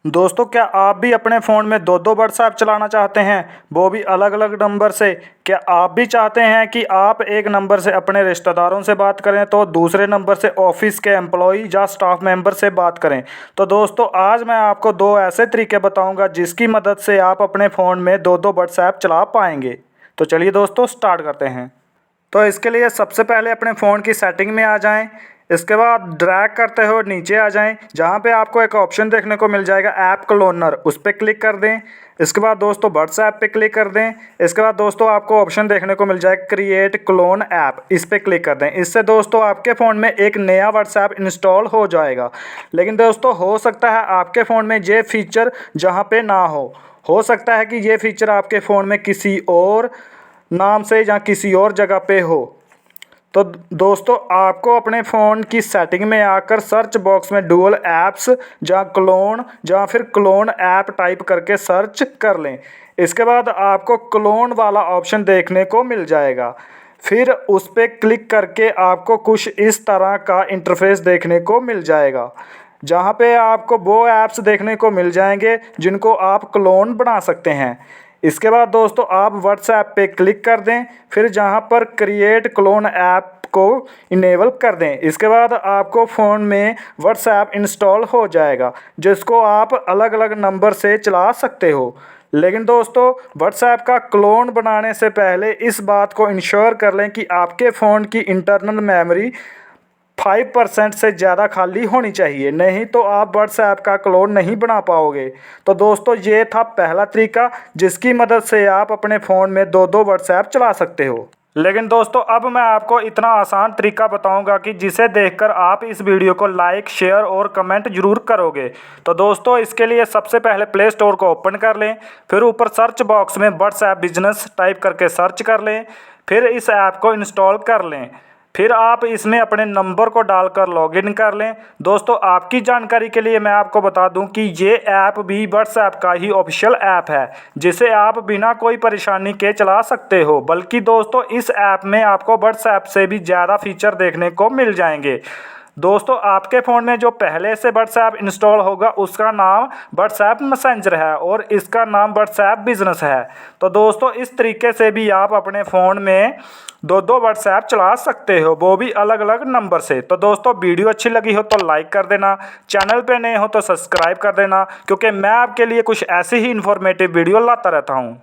दोस्तों, क्या आप भी अपने फ़ोन में दो दो व्हाट्सएप चलाना चाहते हैं, वो भी अलग अलग नंबर से। क्या आप भी चाहते हैं कि आप एक नंबर से अपने रिश्तेदारों से बात करें तो दूसरे नंबर से ऑफिस के एम्प्लॉई या स्टाफ मेंबर से बात करें। तो दोस्तों, आज मैं आपको दो ऐसे तरीके बताऊंगा जिसकी मदद से आप अपने फ़ोन में दो दो व्हाट्सएप चला पाएंगे। तो चलिए दोस्तों, स्टार्ट करते हैं। तो इसके लिए सबसे पहले अपने फ़ोन की सेटिंग में आ जाएं। इसके बाद ड्रैग करते हुए नीचे आ जाएं, जहां पे आपको एक ऑप्शन देखने को मिल जाएगा ऐप क्लोनर, उस पर क्लिक कर दें। इसके बाद दोस्तों व्हाट्सएप पे क्लिक कर दें। इसके बाद दोस्तों आपको ऑप्शन देखने को मिल जाएगा क्रिएट क्लोन ऐप, इस पर क्लिक कर दें। इससे दोस्तों आपके फ़ोन में एक नया व्हाट्सएप इंस्टॉल हो जाएगा। लेकिन दोस्तों, हो सकता है आपके फ़ोन में ये फीचर जहाँ पे ना हो सकता है कि ये फीचर आपके फ़ोन में किसी और नाम से या किसी और जगह पे हो। तो दोस्तों, आपको अपने फ़ोन की सेटिंग में आकर सर्च बॉक्स में डुअल ऐप्स या फिर क्लोन ऐप टाइप करके सर्च कर लें। इसके बाद आपको क्लोन वाला ऑप्शन देखने को मिल जाएगा। फिर उस पर क्लिक करके आपको कुछ इस तरह का इंटरफेस देखने को मिल जाएगा, जहाँ पे आपको वो ऐप्स देखने को मिल जाएंगे जिनको आप क्लोन बना सकते हैं। इसके बाद दोस्तों आप व्हाट्सएप पे क्लिक कर दें, फिर जहां पर क्रिएट क्लोन ऐप को इनेबल कर दें। इसके बाद आपको फ़ोन में व्हाट्सएप इंस्टॉल हो जाएगा, जिसको आप अलग अलग नंबर से चला सकते हो। लेकिन दोस्तों, व्हाट्सएप का क्लोन बनाने से पहले इस बात को इंश्योर कर लें कि आपके फ़ोन की इंटरनल मेमोरी 5% से ज़्यादा खाली होनी चाहिए, नहीं तो आप व्हाट्सएप का क्लोन नहीं बना पाओगे। तो दोस्तों, ये था पहला तरीका जिसकी मदद से आप अपने फ़ोन में दो दो व्हाट्सएप चला सकते हो। लेकिन दोस्तों, अब मैं आपको इतना आसान तरीका बताऊंगा कि जिसे देखकर आप इस वीडियो को लाइक, शेयर और कमेंट जरूर करोगे। तो दोस्तों, इसके लिए सबसे पहले प्ले स्टोर को ओपन कर लें, फिर ऊपर सर्च बॉक्स में व्हाट्सएप बिजनेस टाइप करके सर्च कर लें, फिर इस ऐप को इंस्टॉल कर लें। फिर आप इसमें अपने नंबर को डालकर लॉगिन कर लें। दोस्तों, आपकी जानकारी के लिए मैं आपको बता दूं कि ये ऐप भी व्हाट्सएप का ही ऑफिशियल ऐप है, जिसे आप बिना कोई परेशानी के चला सकते हो। बल्कि दोस्तों, इस ऐप में आपको व्हाट्सएप से भी ज़्यादा फीचर देखने को मिल जाएंगे। दोस्तों, आपके फ़ोन में जो पहले से व्हाट्सएप इंस्टॉल होगा उसका नाम व्हाट्सएप मैसेंजर है और इसका नाम व्हाट्सएप बिजनेस है। तो दोस्तों, इस तरीके से भी आप अपने फ़ोन में दो दो व्हाट्सएप चला सकते हो, वो भी अलग अलग नंबर से। तो दोस्तों, वीडियो अच्छी लगी हो तो लाइक कर देना, चैनल पे नए हो तो सब्सक्राइब कर देना, क्योंकि मैं आपके लिए कुछ ऐसी ही इन्फॉर्मेटिव वीडियो लाता रहता हूँ।